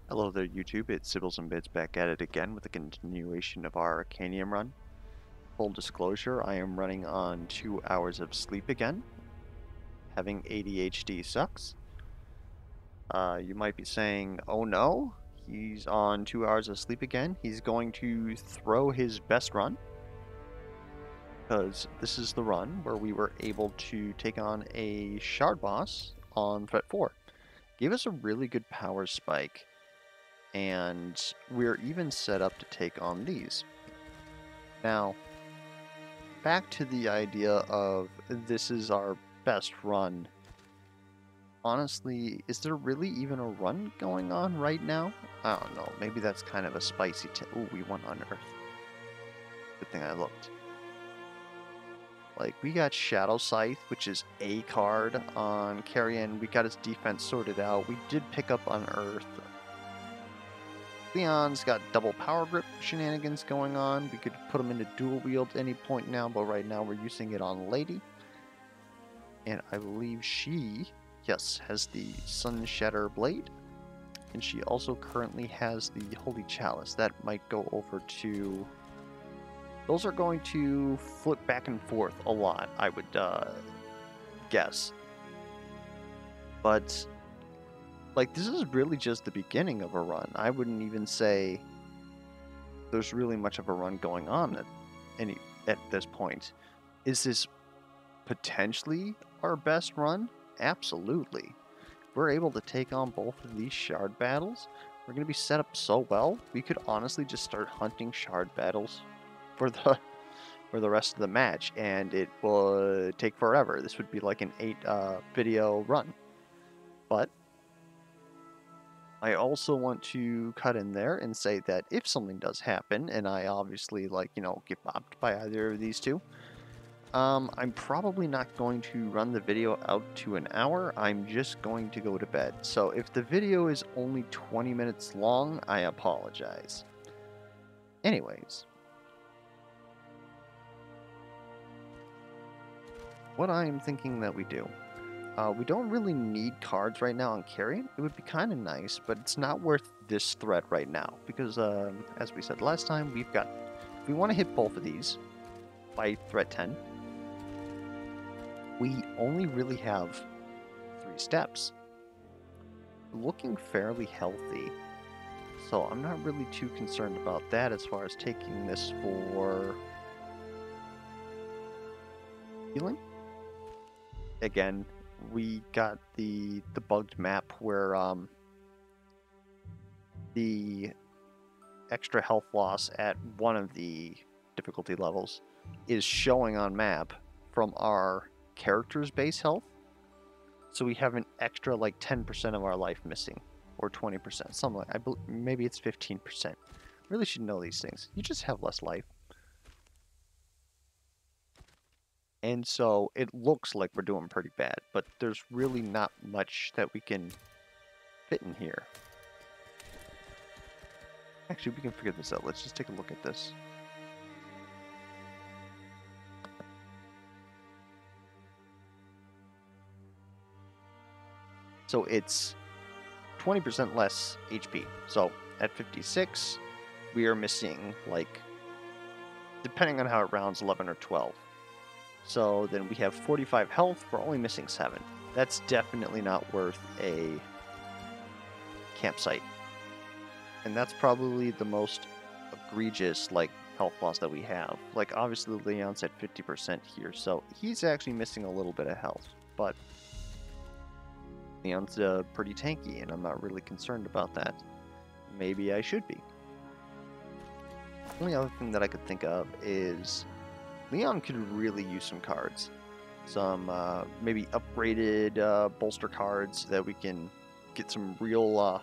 Hello there YouTube, it's Sibbles and Bits back at it again with a continuation of our Arcanium run. Full disclosure, I am running on 2 hours of sleep again. Having ADHD sucks. You might be saying, oh no, he's on 2 hours of sleep again. He's going to throw his best run. Because this is the run where we were able to take on a shard boss on threat 4. Gave us a really good power spike. And we're even set up to take on these. Now, back to the idea of this is our best run. Honestly, is there really even a run going on right now? I don't know, maybe that's kind of a spicy ooh, we won on Earth. Good thing I looked. Like, we got Shadow Scythe, which is a card on Carrion. We got his defense sorted out. We did pick up on Earth. Leon's got double power grip shenanigans going on. We could put him into dual wield at any point now, but right now we're using it on Lady. And I believe she, yes, has the Sun Shatter Blade. And she also currently has the Holy Chalice. That might go over to... Those are going to flip back and forth a lot, I would guess. But... like, this is really just the beginning of a run. I wouldn't even say there's really much of a run going on at this point. Is this potentially our best run? Absolutely. If we're able to take on both of these shard battles, we're going to be set up so well, we could honestly just start hunting shard battles for the rest of the match, and it would take forever. This would be like an 8 video run. But I also want to cut in there and say that if something does happen, and I obviously, like, you know, get bopped by either of these two, I'm probably not going to run the video out to an hour. I'm just going to go to bed. So if the video is only 20 minutes long, I apologize. Anyways, what I am thinking that we do. We don't really need cards right now on Carrion. It would be kind of nice, but it's not worth this threat right now. Because, as we said last time, we've got... if we want to hit both of these by threat 10, we only really have 3 steps. Looking fairly healthy. So I'm not really too concerned about that as far as taking this for... healing? Again, we got the bugged map where the extra health loss at one of the difficulty levels is showing on map from our character's base health. So we have an extra like 10% of our life missing, or 20%, something like, maybe it's 15%. Really should know these things. You just have less life. And so it looks like we're doing pretty bad, but there's really not much that we can fit in here. Actually, we can figure this out. Let's just take a look at this. So it's 20% less HP. So at 56, we are missing, like, depending on how it rounds, 11 or 12. So then we have 45 health, we're only missing 7. That's definitely not worth a campsite. And that's probably the most egregious, like, health loss that we have. Like, obviously Leon's at 50% here, so he's actually missing a little bit of health. But Leon's pretty tanky, and I'm not really concerned about that. Maybe I should be. The only other thing that I could think of is... Leon could really use some cards. Some, maybe upgraded bolster cards so that we can get some real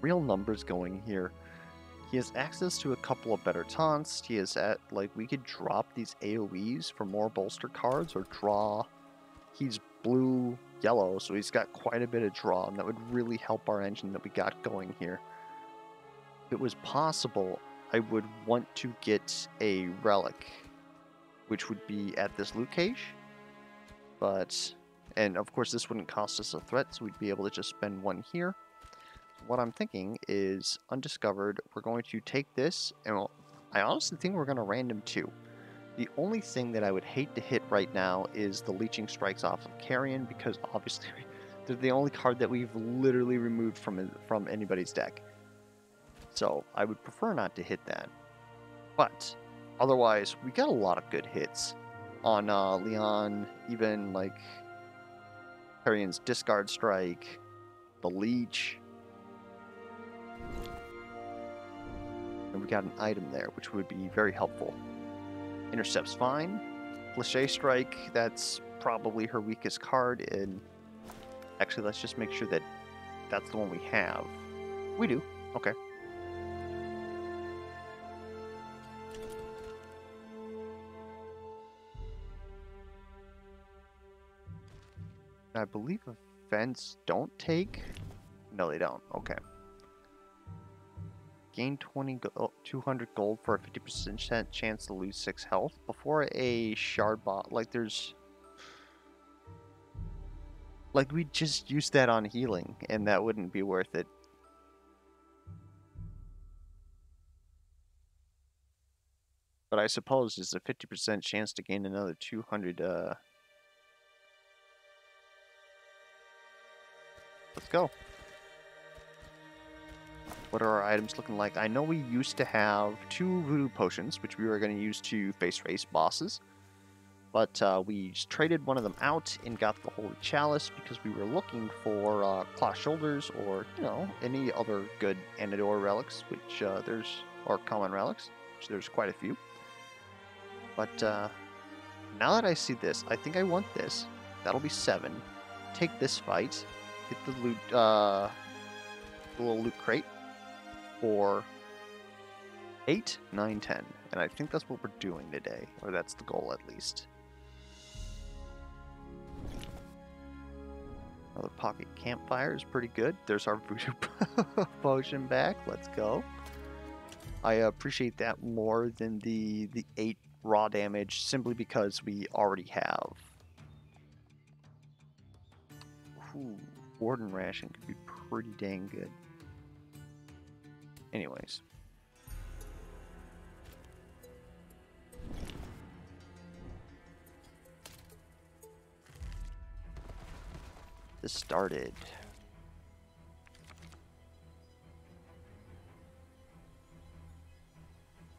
numbers going here. He has access to a couple of better taunts. He is at, like, we could drop these AoEs for more bolster cards or draw. He's blue-yellow, so he's got quite a bit of draw, and that would really help our engine that we got going here. If it was possible, I would want to get a relic, which would be at this loot cache, but, and of course this wouldn't cost us a threat, so we'd be able to just spend one here. what I'm thinking is undiscovered. We're going to take this, and I honestly think we're going to random 2. The only thing that I would hate to hit right now is the Leeching Strikes off of Carrion, because obviously they're the only card that we've literally removed from anybody's deck. So I would prefer not to hit that. But otherwise, we got a lot of good hits on Leon, even like Carrion's Discard Strike, the Leech. And we got an item there, which would be very helpful. Intercept's fine. Cliché Strike, that's probably her weakest card. And actually, let's just make sure that that's the one we have. We do. Okay. I believe events don't take... No, they don't. Okay. Gain 200 gold for a 50% chance to lose 6 health. Before a shard bot, like there's... Like we just used that on healing, and that wouldn't be worth it. But I suppose it's a 50% chance to gain another 200, Let's go. What are our items looking like? I know we used to have 2 voodoo potions, which we were going to use to face race bosses. But we just traded one of them out and got the Holy Chalice because we were looking for Claw Shoulders or, you know, any other good Anador relics, which or common relics, which there's quite a few. But now that I see this, I think I want this. That'll be 7. Take this fight. Hit the loot, the little loot crate for 8, 9, 10. And I think that's what we're doing today, or that's the goal at least. Another pocket campfire is pretty good. There's our voodoo potion back. Let's go. I appreciate that more than the 8 raw damage, simply because we already have. Ooh, Warden Ration could be pretty dang good. Anyways. This started.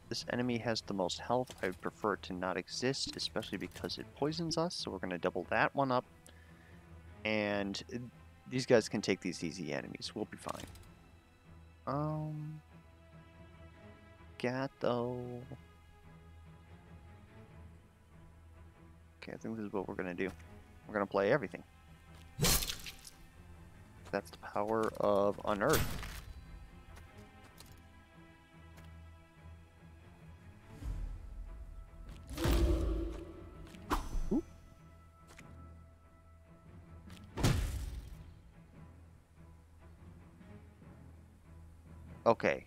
This enemy has the most health. I would prefer it to not exist, especially because it poisons us, so we're going to double that one up. And these guys can take these easy enemies. We'll be fine. Gato. Okay, I think this is what we're going to do. We're going to play everything. That's the power of Unearth. Ooh. Okay.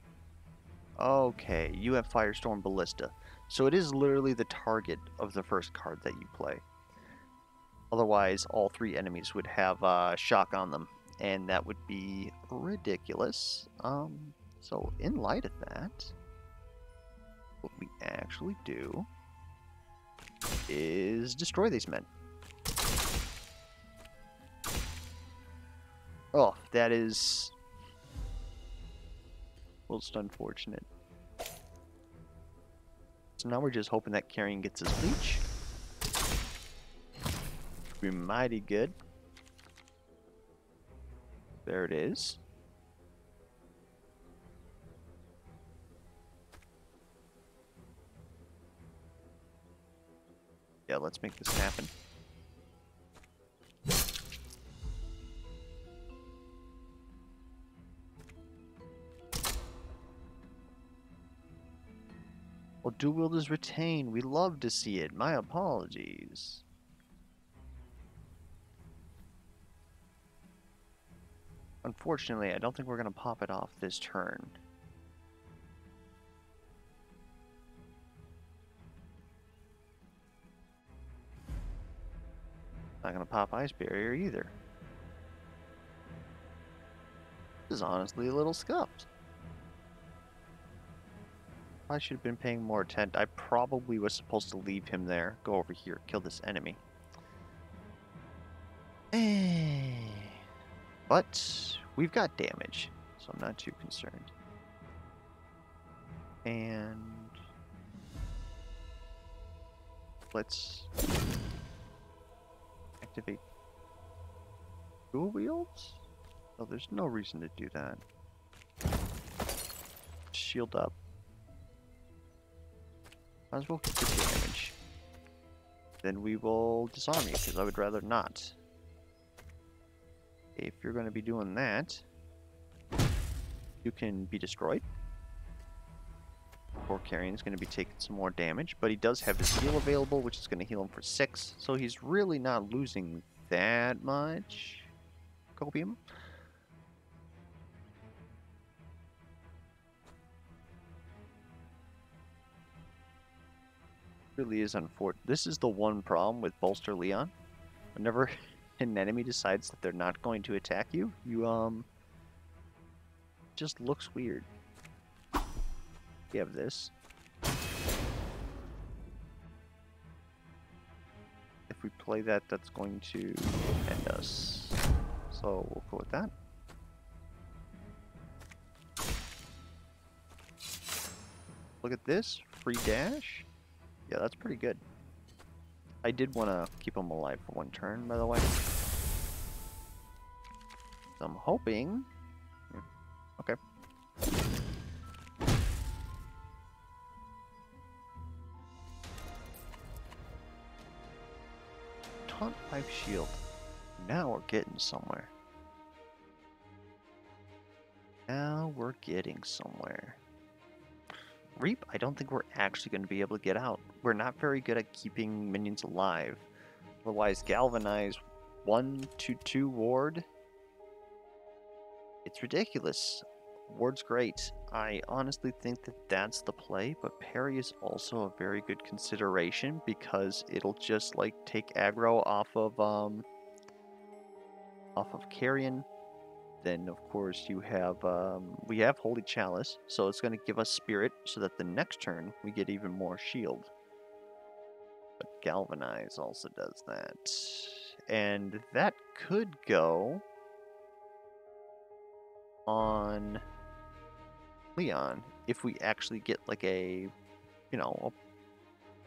Okay, you have Firestorm Ballista. So it is literally the target of the first card that you play. Otherwise, all 3 enemies would have shock on them, and that would be ridiculous. So in light of that, what we actually do is destroy these men. Oh, that is most unfortunate. So now we're just hoping that Carrion gets his leech. Be mighty good. There it is. Yeah, let's make this happen. Well, dual wielders retain. We love to see it. My apologies. Unfortunately, I don't think we're going to pop it off this turn. Not going to pop Ice Barrier either. is honestly a little scuffed. I should have been paying more attention. I probably was supposed to leave him there. Go over here, kill this enemy. But we've got damage, so I'm not too concerned. And let's activate dual wields? Oh, there's no reason to do that. Shield up. Might as well get the damage. Then we will disarm you, because I would rather not. If you're going to be doing that, you can be destroyed. Poor Carrion's going to be taking some more damage, but he does have his heal available, which is going to heal him for 6, so he's really not losing that much copium. Really is unfortunate. This is the one problem with Bolster Leon. Whenever an enemy decides that they're not going to attack you, just looks weird. We have this. If we play that, that's going to end us. So we'll go with that. Look at this, free dash. Yeah, that's pretty good. I did want to keep him alive for 1 turn, by the way. So I'm hoping... Okay. Taunt 5 shield. Now we're getting somewhere. Now we're getting somewhere. Reap, I don't think we're actually going to be able to get out. We're not very good at keeping minions alive. Otherwise, Galvanize 1/2 ward. It's ridiculous. Ward's great. I honestly think that that's the play, but parry is also a very good consideration because it'll just like take aggro off of Carrion. Then of course you have we have Holy Chalice, so it's going to give us Spirit so that the next turn we get even more shield. But Galvanize also does that. And that could go on Leon if we actually get like a, you know,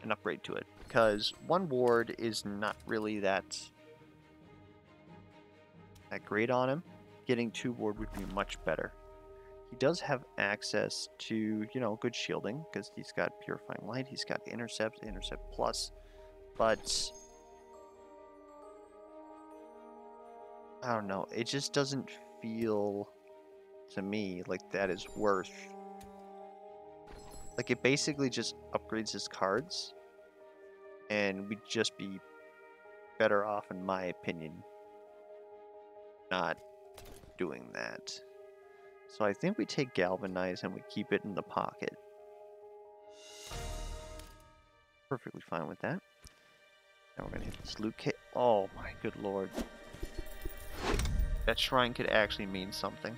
an upgrade to it. Because 1 ward is not really that great on him. Getting 2 ward would be much better. He does have access to, you know, good shielding because he's got Purifying Light, he's got Intercept Plus, but I don't know, it just doesn't feel to me like that is worth. Like, it basically just upgrades his cards and we'd just be better off, in my opinion, not doing that. So I think we take Galvanize and we keep it in the pocket. Perfectly fine with that. Now we're gonna hit this loot kit. Oh my good lord. That shrine could actually mean something.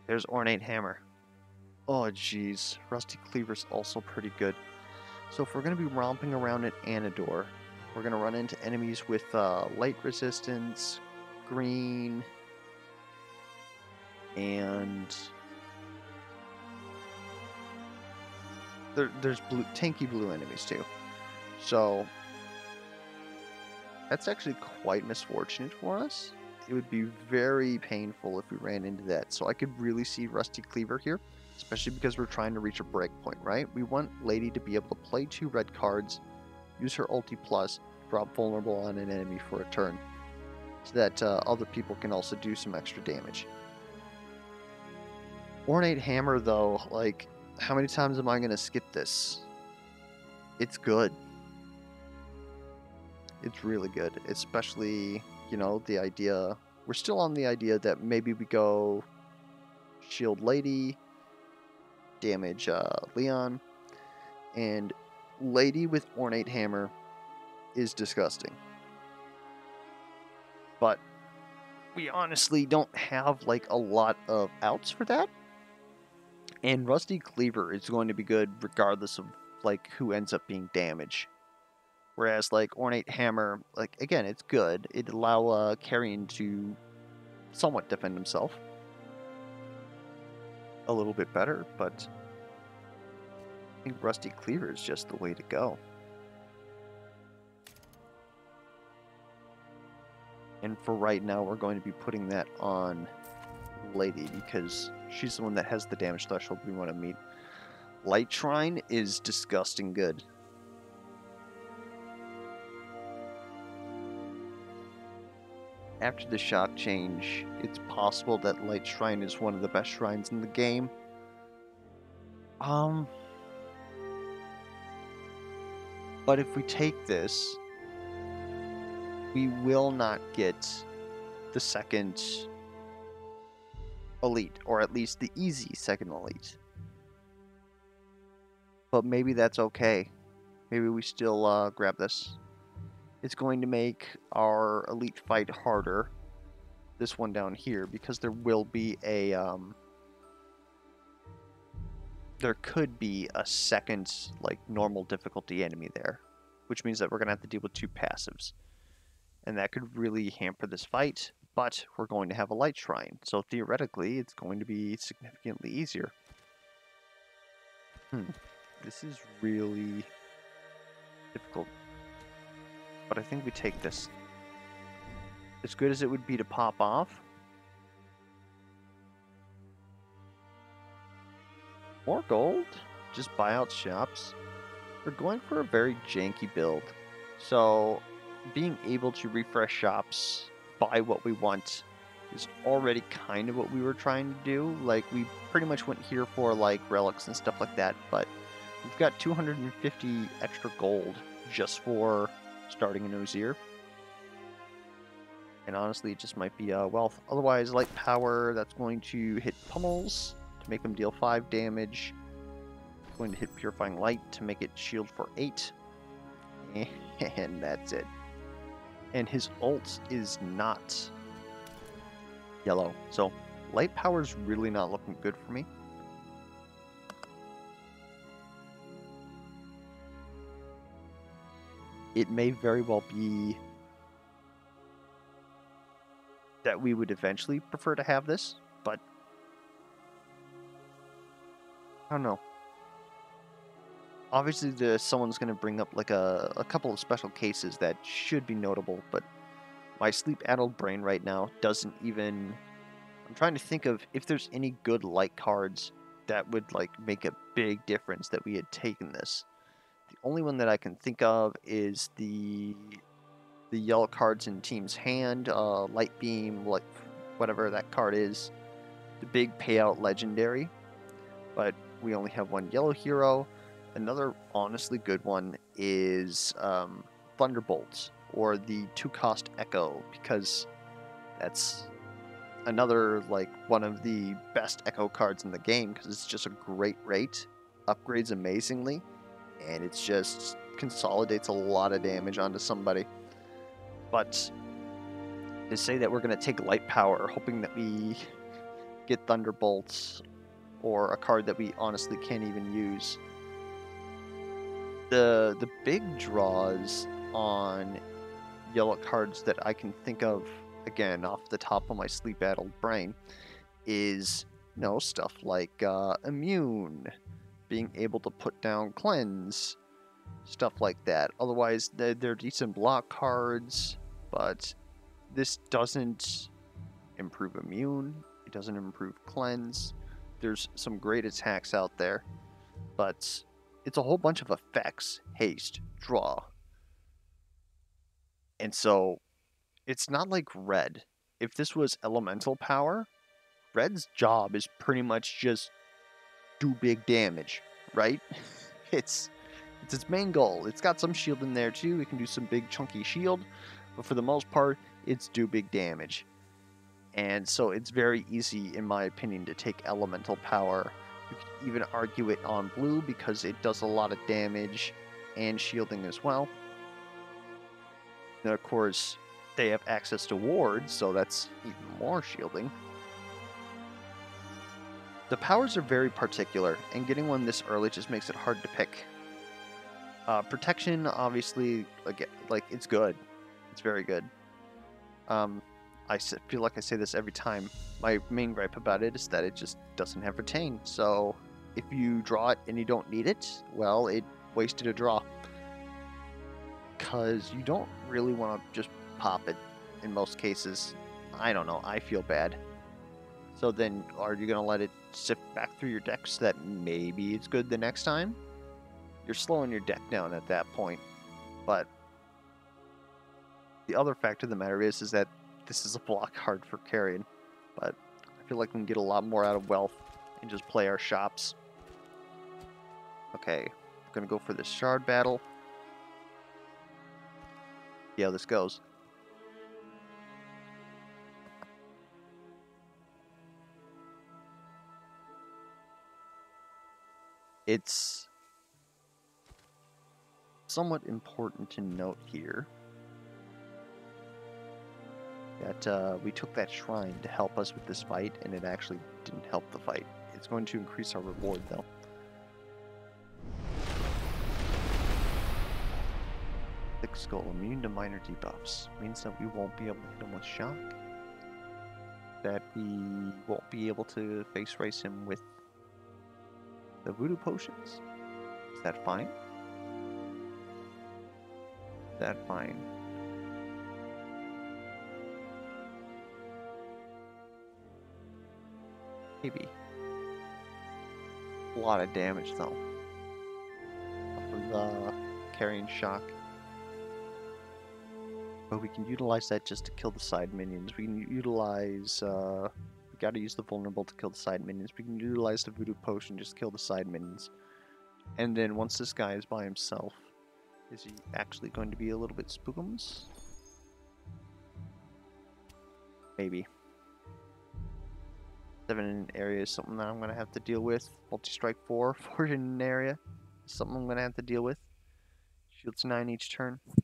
There's Ornate Hammer. Oh jeez. Rusty Cleaver's also pretty good. So if we're gonna be romping around at Anador, we're going to run into enemies with light resistance, green, and there's tanky blue enemies too. So that's actually quite misfortunate for us. It would be very painful if we ran into that. So I could really see Rusty Cleaver here, especially because we're trying to reach a break point, right? We want Lady to be able to play 2 red cards, use her ulti plus, drop vulnerable on an enemy for a turn, so that other people can also do some extra damage. Ornate Hammer, though, like, how many times am I going to skip this? It's good. It's really good, especially, you know, the idea... We're still on the idea that maybe we go Shield Lady, damage Leon, and Lady with Ornate Hammer is disgusting. But we honestly don't have like a lot of outs for that. And Rusty Cleaver is going to be good regardless of like who ends up being damaged. Whereas like Ornate Hammer, like again, it's good. It'd allow Carrion to somewhat defend himself a little bit better, but I think Rusty Cleaver is just the way to go. And for right now, we're going to be putting that on Lady because she's the one that has the damage threshold we want to meet. Light Shrine is disgusting good. After the shock change, it's possible that Light Shrine is one of the best shrines in the game. But if we take this, we will not get the second elite, or at least the easy second elite. But maybe that's okay. Maybe we still grab this. It's going to make our elite fight harder, this one down here, because there will be a, there could be a second, like, normal difficulty enemy there, which means that we're going to have to deal with 2 passives. And that could really hamper this fight, but we're going to have a Light Shrine, so theoretically it's going to be significantly easier. This is really difficult. But I think we take this. As good as it would be to pop off, more gold, just buy out shops. We're going for a very janky build, so being able to refresh shops, buy what we want, is already kind of what we were trying to do. Like, we pretty much went here for like relics and stuff like that, but we've got 250 extra gold just for starting an Osier. And honestly, it just might be wealth. Otherwise, light power, that's going to hit pummels to make them deal 5 damage. Going to hit purifying light to make it shield for 8. And that's it. And his ult is not yellow. So light power is really not looking good for me. It may very well be that we would eventually prefer to have this, but I don't know. Obviously, someone's going to bring up like a couple of special cases that should be notable, but my sleep-addled brain right now doesn't even... I'm trying to think of if there's any good light cards that would like make a big difference that we had taken this. The only one that I can think of is the yellow cards in team's hand, light beam, like whatever that card is, the big payout legendary. But we only have one yellow hero. Another honestly good one is Thunderbolts, or the 2-cost Echo, because that's another like one of the best Echo cards in the game, because it's just a great rate, upgrades amazingly, and it's just consolidates a lot of damage onto somebody. But to say that we're going to take light power, hoping that we get Thunderbolts, or a card that we honestly can't even use. The big draws on yellow cards that I can think of, again, off the top of my sleep-addled brain, is, you know, stuff like Immune, being able to put down Cleanse, stuff like that. Otherwise, they're decent block cards, but this doesn't improve Immune, it doesn't improve Cleanse. There's some great attacks out there, but it's a whole bunch of effects: haste, draw. And so it's not like red. If this was elemental power, red's job is pretty much just do big damage, right? It's its main goal. It's got some shield in there too. It can do some big chunky shield, but for the most part, it's do big damage. And so it's very easy, in my opinion, to take elemental power. You could even argue it on blue because it does a lot of damage and shielding as well. And of course, They have access to wards, so that's even more shielding. The powers are very particular, and getting one this early just makes it hard to pick. Protection, obviously, like it's good. It's very good. Feel like I say this every time. My main gripe about it is that it just doesn't have retain. So if you draw it and you don't need it, well, it wasted a draw. Because you don't really want to just pop it in most cases. I don't know. I feel bad. So then, are you going to let it sift back through your deck so that maybe it's good the next time? You're slowing your deck down at that point. But the other fact of the matter is that this is a block card for carrying. But I feel like we can get a lot more out of wealth and just play our shops. Okay, I'm going to go for this shard battle. See how this goes. It's somewhat important to note here that we took that shrine to help us with this fight, and it actually didn't help the fight. It's going to increase our reward, though. Thick Skull, immune to minor debuffs. Means that we won't be able to hit him with shock. That we won't be able to face race him with the voodoo potions. Is that fine? Is that fine? Maybe. A lot of damage though. Off of carrying shock. But we can utilize that just to kill the side minions. We can utilize we gotta use the vulnerable to kill the side minions. We can utilize the voodoo potion just to kill the side minions. And then once this guy is by himself, is he actually going to be a little bit spookums? Maybe. 7 in an area is something that I'm going to have to deal with. Multi-strike 4, 4 in an area is something I'm going to have to deal with. Shields 9 each turn. It's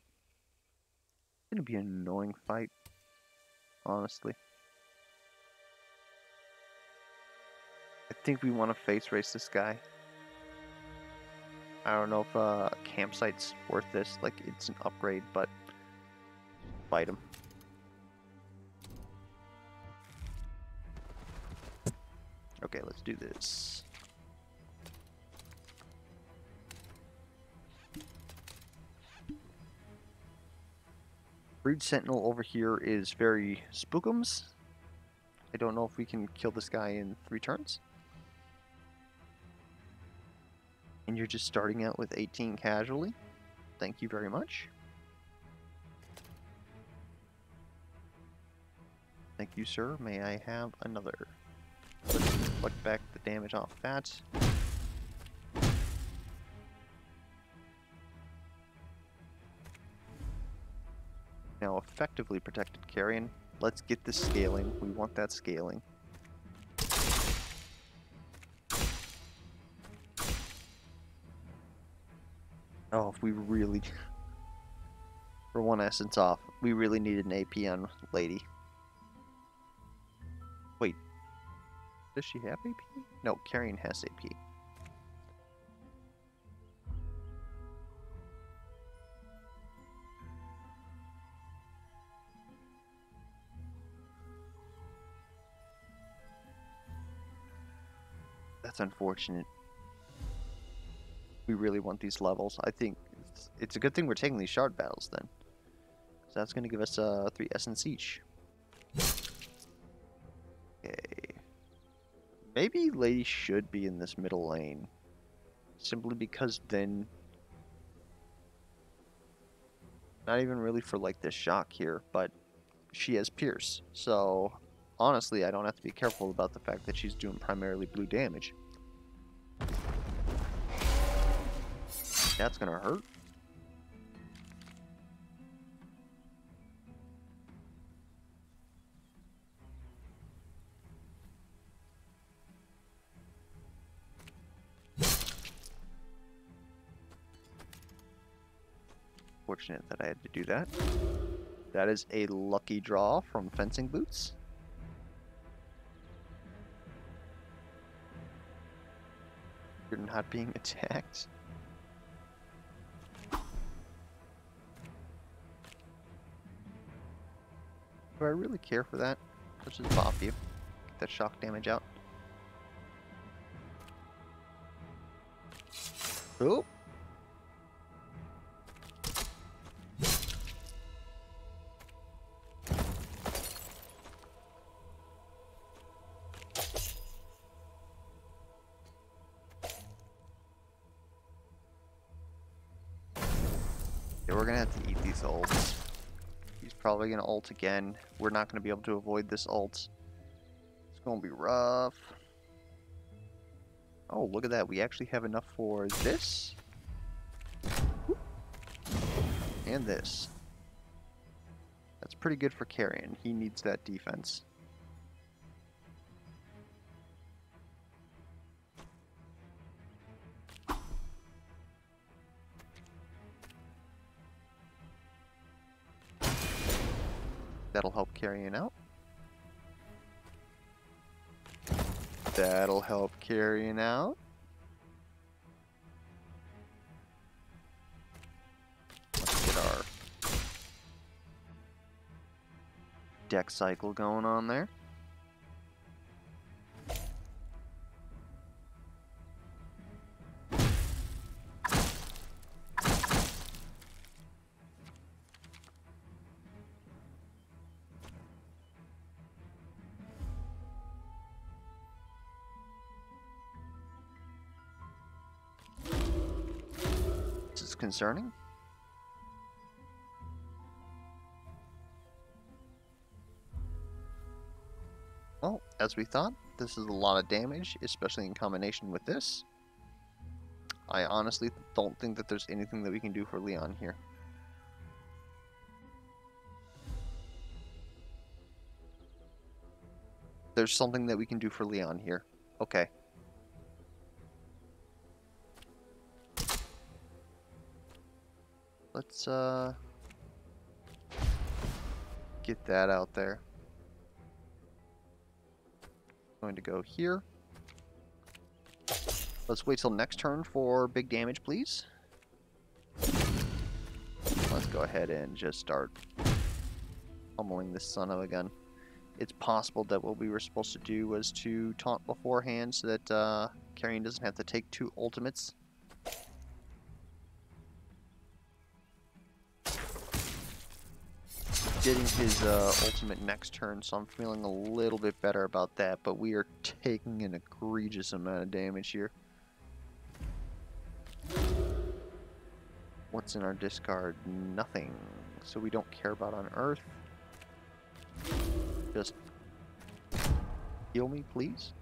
going to be an annoying fight, honestly. I think we want to face race this guy. I don't know if a campsite's worth this. Like, it's an upgrade, but fight him. Okay, let's do this. Breed Sentinel over here is very spookums. I don't know if we can kill this guy in 3 turns. And you're just starting out with 18 casually. Thank you very much. Thank you, sir. May I have another? Let's reflect back the damage off that. Now effectively protected carrion. Let's get the scaling. We want that scaling. Oh, if we really... For 1 essence off, we really needed an AP on Lady. Wait. Does she have AP? No, Carrion has AP. That's unfortunate. We really want these levels. I think it's a good thing we're taking these shard battles then. So that's going to give us 3 essence each. Okay. Maybe Lady should be in this middle lane. Simply because then... Not even really for like this shock here, but she has Pierce. So honestly, I don't have to be careful about the fact that she's doing primarily blue damage. That's gonna hurt. Fortunate that I had to do that. That is a lucky draw from Fencing Boots. You're not being attacked. Do I really care for that? Let's just bop you. Get that shock damage out. Oh! Yeah, we're gonna have to eat these ults. He's probably gonna ult again. We're not gonna be able to avoid this ult. It's gonna be rough. Oh, look at that. We actually have enough for this. And this. That's pretty good for carrying. He needs that defense. That'll help carrying out. That'll help carrying out. Let's get our deck cycle going on there. This is concerning. Well, as we thought, this is a lot of damage, especially in combination with this. I honestly don't think that there's anything that we can do for Leon here. There's something that we can do for Leon here. Okay. Let's get that out there. Going to go here. Let's wait till next turn for big damage, please. Let's go ahead and just start pummeling this son of a gun. It's possible that what we were supposed to do was to taunt beforehand so that Carrion doesn't have to take 2 ultimates. Getting his ultimate next turn, so I'm feeling a little bit better about that, but we are taking an egregious amount of damage here. What's in our discard? Nothing. So we don't care about on Earth. Just heal me, please.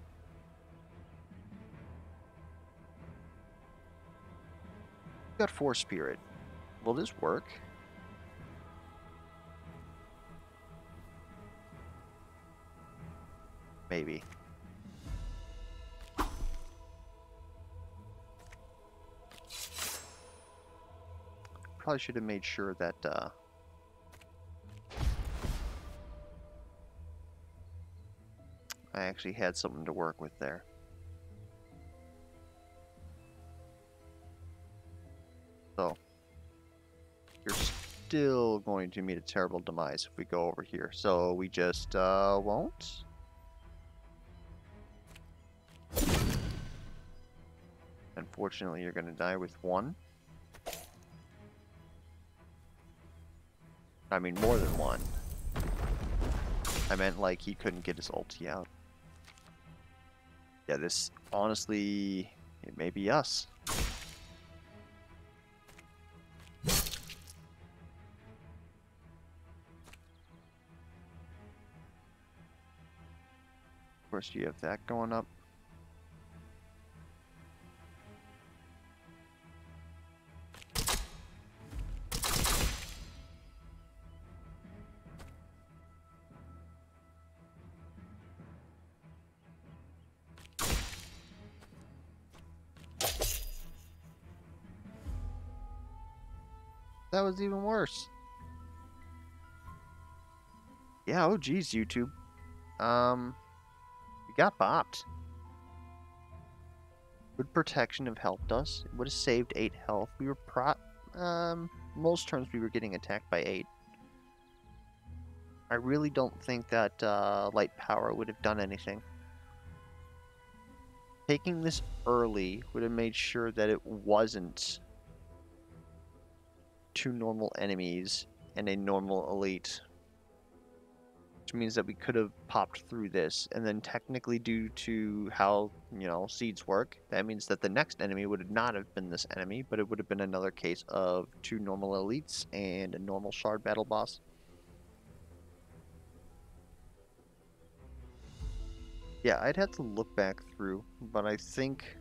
Got 4 spirit. Will this work? Maybe. Probably should have made sure that I actually had something to work with there. So, you're still going to meet a terrible demise if we go over here. So we just won't. Unfortunately, you're going to die with 1. I mean, more than 1. I meant like he couldn't get his ulti out. Yeah, this, honestly, it may be us. Of course, you have that going up. That was even worse. Yeah, oh geez, YouTube. We got bopped. Would protection have helped us? It would have saved 8 health. We were most turns we were getting attacked by 8. I really don't think that light power would have done anything. Taking this early would have made sure that it wasn't 2 normal enemies and a normal elite. Which means that we could have popped through this, and then technically due to how, seeds work, that means that the next enemy would not have been this enemy, but it would have been another case of 2 normal elites and a normal shard battle boss. Yeah, I'd have to look back through, but I think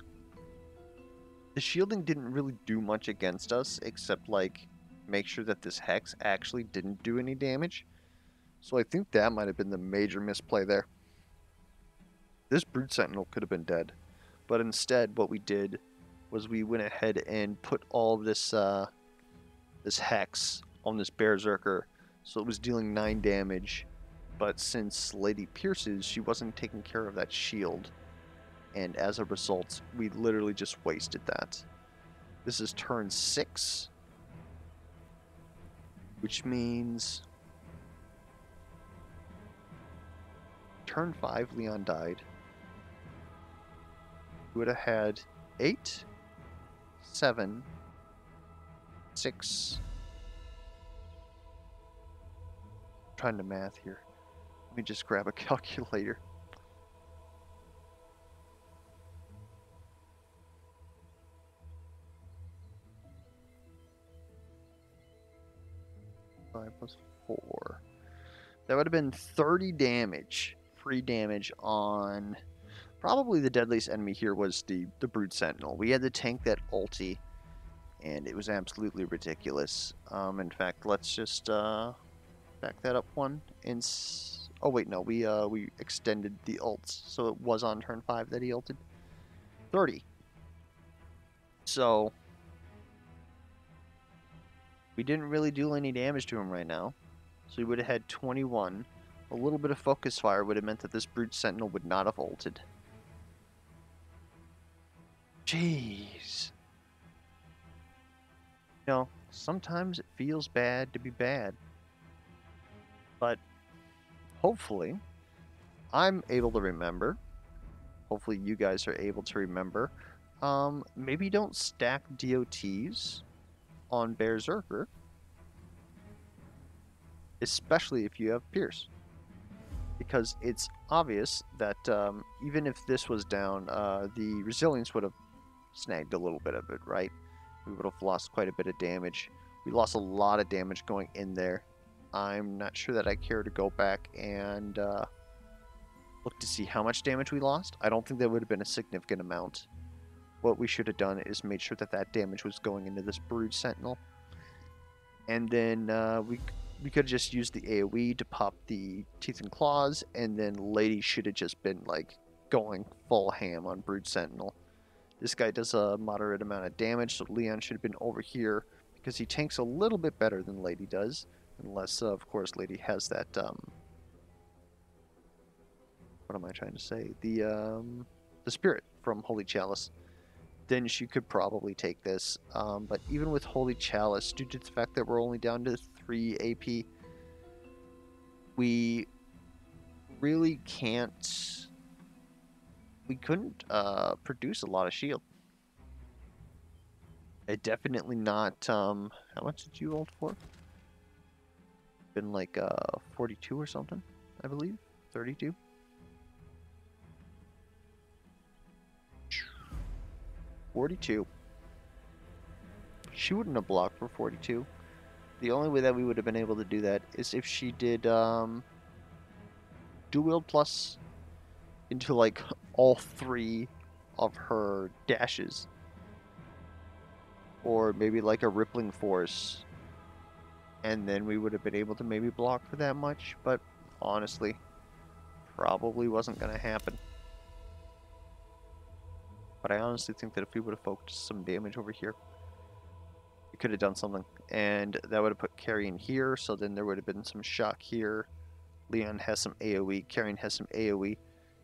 the shielding didn't really do much against us, except, make sure that this Hex actually didn't do any damage. So I think that might have been the major misplay there. This Brute Sentinel could have been dead, but instead what we did was we went ahead and put all this, this Hex on this Berserker, so it was dealing 9 damage. But since Lady pierces, she wasn't taking care of that shield. And as a result, we literally just wasted that. This is turn 6. Which means... turn 5, Leon died. We would have had 8, 7, 6... I'm trying to math here. Let me just grab a calculator. Five plus 4. That would have been 30 damage. Free damage on... probably the deadliest enemy here was the Brute Sentinel. We had the tank that ulti, and it was absolutely ridiculous. In fact, let's just back that up one. Oh wait, no, we extended the ults, so it was on turn 5 that he ulted. 30. So we didn't really do any damage to him right now. So we would have had 21. A little bit of focus fire would have meant that this Brute Sentinel would not have ulted. Jeez. Sometimes it feels bad to be bad. But hopefully, I'm able to remember. Hopefully you guys are able to remember. Maybe don't stack DOTs on Berserker. Especially if you have Pierce. Because it's obvious that even if this was down, the Resilience would have snagged a little bit of it, right? We would have lost quite a bit of damage. We lost a lot of damage going in there. I'm not sure that I care to go back and look to see how much damage we lost. I don't think that would have been a significant amount. What we should have done is made sure that that damage was going into this Brood Sentinel. And then we could have just used the AoE to pop the Teeth and Claws, and then Lady should have just been going full ham on Brood Sentinel. This guy does a moderate amount of damage, so Leon should have been over here because he tanks a little bit better than Lady does, unless of course Lady has that what am I trying to say? The spirit from Holy Chalice. Then she could probably take this. But even with Holy Chalice, due to the fact that we're only down to 3 AP, we really can't... we couldn't produce a lot of shield. It definitely not... how much did you ult for? Been 42 or something, I believe. 32. $42. She wouldn't have blocked for 42. The only way that we would have been able to do that is if she did dual wield plus into all 3 of her dashes. Or maybe a rippling force. And then we would have been able to maybe block for that much, but honestly, probably wasn't going to happen. But I honestly think that if we would have focused some damage over here, we could have done something. And that would have put Carry in here, so then there would have been some shock here. Leon has some AoE, Carrion has some AoE.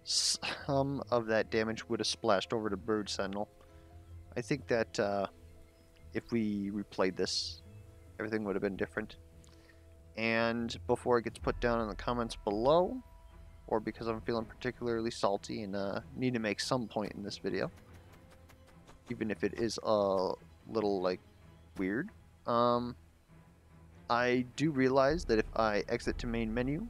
Some of that damage would have splashed over to Brood Sentinel. I think that if we replayed this, everything would have been different. And before it gets put down in the comments below, or because I'm feeling particularly salty and need to make some point in this video, even if it is a little, like, weird, I do realize that if I exit to main menu,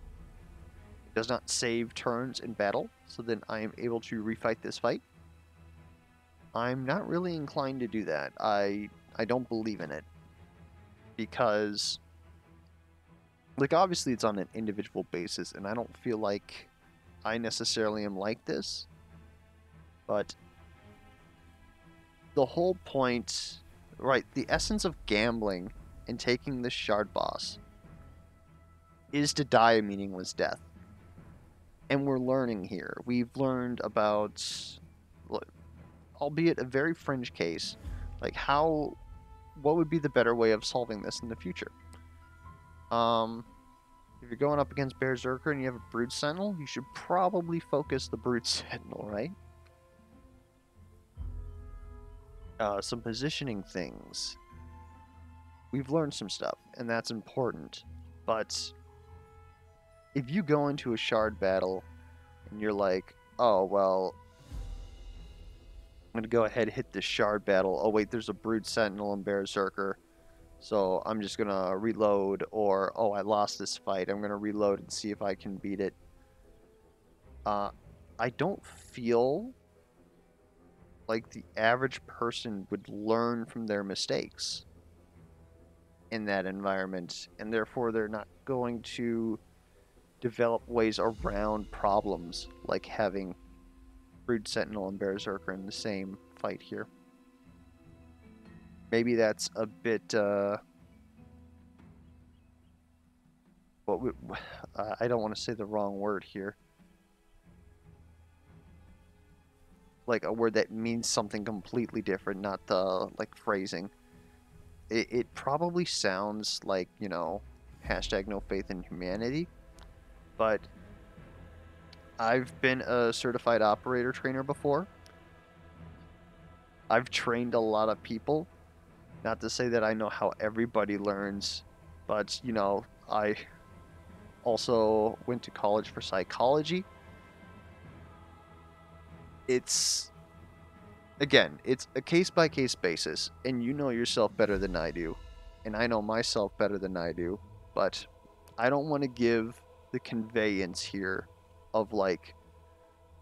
it does not save turns in battle, so then I am able to refight this fight. I'm not really inclined to do that. I don't believe in it, because, like, obviously it's on an individual basis, and I don't feel like I necessarily am like this, but the whole point, right, the essence of gambling and taking the shard boss is to die a meaningless death. And we're learning here. We've learned about, albeit a very fringe case, like what would be the better way of solving this in the future? If you're going up against Berserker and you have a Brood Sentinel, you should probably focus the Brood Sentinel, right? Some positioning things. We've learned some stuff, and that's important. But if you go into a shard battle and you're like, oh, well, I'm going to go ahead and hit this shard battle. Oh, wait, there's a Brood Sentinel and Berserker. So I'm just going to reload, or, oh, I lost this fight. I'm going to reload and see if I can beat it. I don't feel like the average person would learn from their mistakes in that environment, and therefore they're not going to develop ways around problems like having Brood Sentinel and Berserker in the same fight here. Maybe that's a bit, I don't want to say the wrong word here. Like a word that means something completely different, not the, like, phrasing. It probably sounds like, you know, hashtag no faith in humanity, but I've been a certified operator trainer before. I've trained a lot of people. Not to say that I know how everybody learns, but, you know, I also went to college for psychology. It's, again, it's a case-by-case basis, and you know yourself better than I do, and I know myself better than I do, but I don't want to give the conveyance here of, like,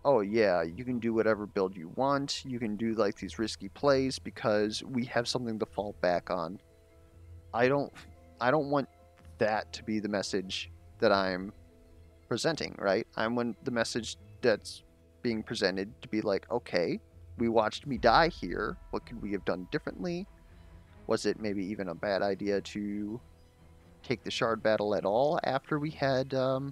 oh yeah, you can do whatever build you want, you can do, like, these risky plays because we have something to fall back on. I don't want that to be the message that I'm presenting, right? I want the message that's being presented to be like, okay, we watched me die here, what could we have done differently? Was it maybe even a bad idea to take the shard battle at all after we had, you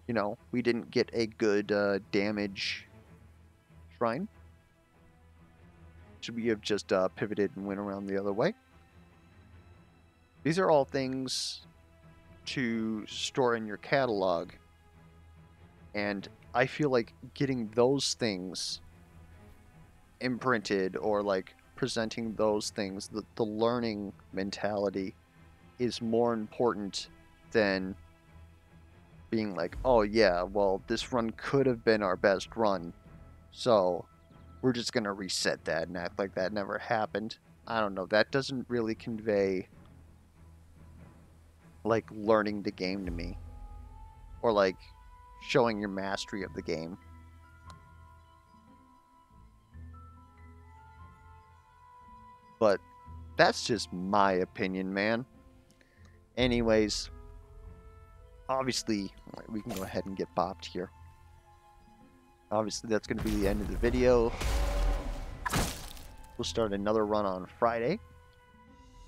know, we didn't get a good damage shrine? Should we have just pivoted and went around the other way? These are all things to store in your catalog, and I feel like getting those things imprinted, or like presenting those things, the learning mentality is more important than being like, oh yeah, well, this run could have been our best run, so we're just gonna reset that and act like that never happened. I don't know, that doesn't really convey, like, learning the game to me, or like showing your mastery of the game. But that's just my opinion, man. Anyways, obviously, we can go ahead and get bopped here. Obviously, that's going to be the end of the video. We'll start another run on Friday.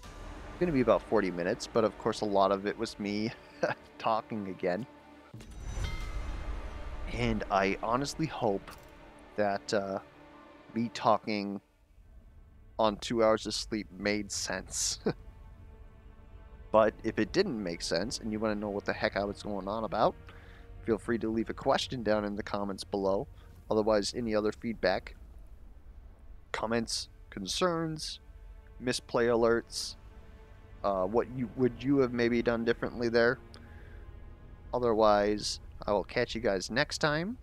It's going to be about 40 minutes, but of course a lot of it was me talking again. And I honestly hope that me talking on 2 hours of sleep made sense. But if it didn't make sense and you want to know what the heck I was going on about, feel free to leave a question down in the comments below. Otherwise, any other feedback, comments, concerns, misplay alerts, what would you have maybe done differently there? Otherwise, I will catch you guys next time.